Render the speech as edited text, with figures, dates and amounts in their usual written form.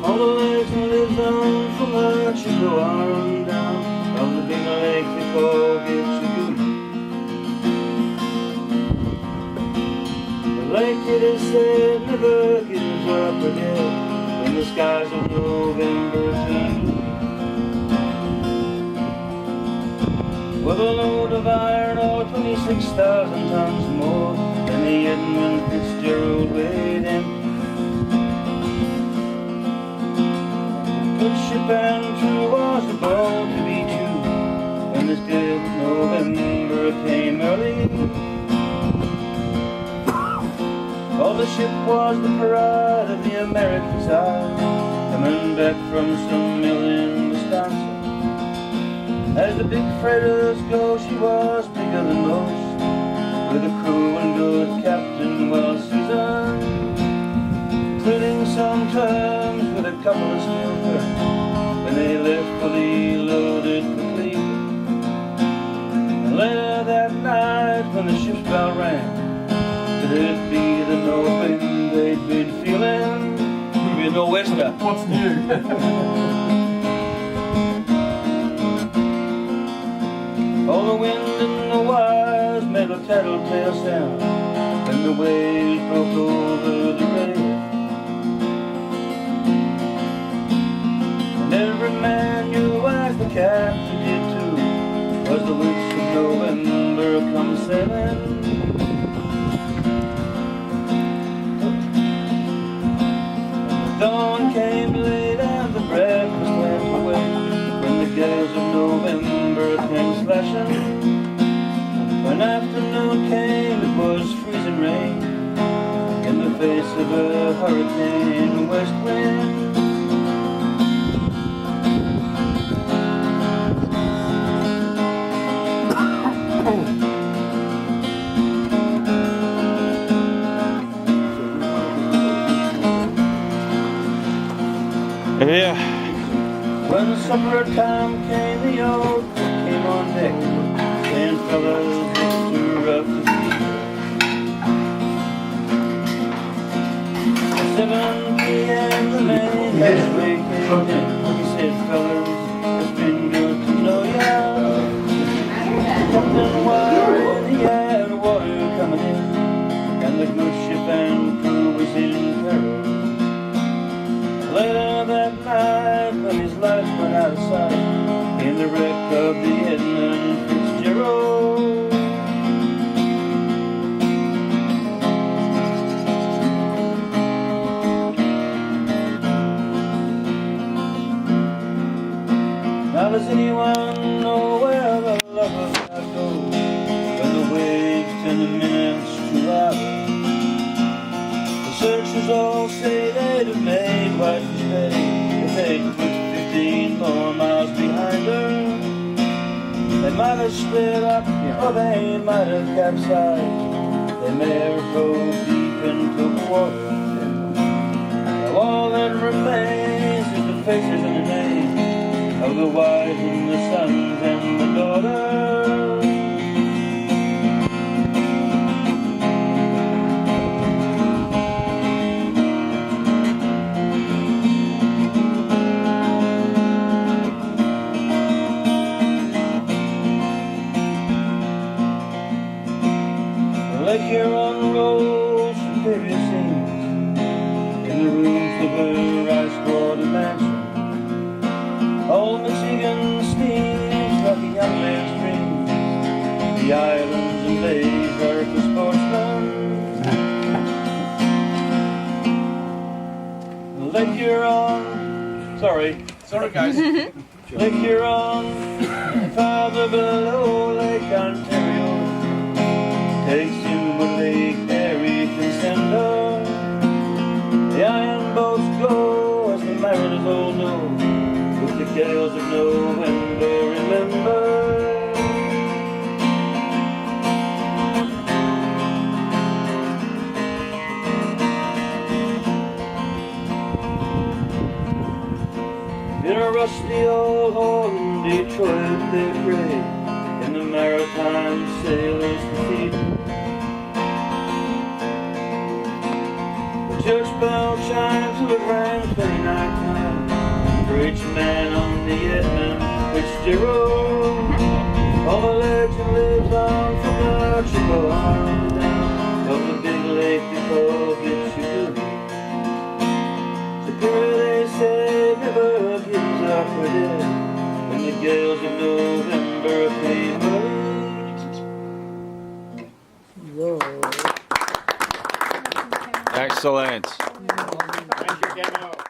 All the lakes and lives on from the Chippewa on down of the big lake they call Gitchagoo. The lake, it is said, never gives up again when the skies of November turn blue. With a load of iron, or 26,000 tons more than the Edmund Fitzgerald weighed in. Good ship and true was the boat to be true when this gale of November came early. Oh, the ship was the pride of the American side, coming back from some mill in Wisconsin. As the big freighters go, she was bigger than most, with a crew and good captain well seasoned, including some terms with a couple of steel friends when they left fully loaded for Cleveland. And later that night when the ship's bell rang, could it be the north wind they'd been feeling? Could be a nor'wester. What's new? All the wind and the wires made a tattletale sound when the waves broke over the rail. And every man knew, as the captain did too, was the witch of November come sailing. The dawn came late and the breakfast went away when the gales of November came slashing. When afternoon came, it was freezing rain in the face of a hurricane west wind. Yeah. When supper time came, the old cook came on deck, saying, "Fellas, it's too rough to see." At 7 p.m. the main hatchway came in. He said, "Fellas, it's been good to know ya." Captain wire in the air, water coming in, and the good ship and crew was in peril. Later that night, when his lights went out of sight, came the wreck of the Edmund Fitzgerald. Now does anyone know where the lovers now go when the waves turn the minutes to hours? The searchers all say they'd have made Whitefish Bay if they'd put 15 more miles behind her. They might have split up, or they might have capsized. They may have rode deep into the water. Now all that remains is the faces and the names of the wives and the sons and the daughters. Lake Huron rolls superior scenes in the rooms of her ice-water mansion. Old Michigan steams like a young man's dream. The islands and bays are for sportsmen. Lake Huron, sorry guys. Lake Huron, farther below Lake Ontario, takes in what Lake Erie can send her. The iron boats go, as the mariners all know, with the gales of November, remember. In a rusty old hole in Detroit they pray in the maritime sailors' cathedral. The church bell chimes till it rang 29 times. rich man on the Edmund Fitzgerald. All the legend lives on from the triple arm down of the big lake they call Gitchagoo. Superior, they say, never gives up her dead when the gales of November clean her. Whoa. Excellent. Thank you, Kevin.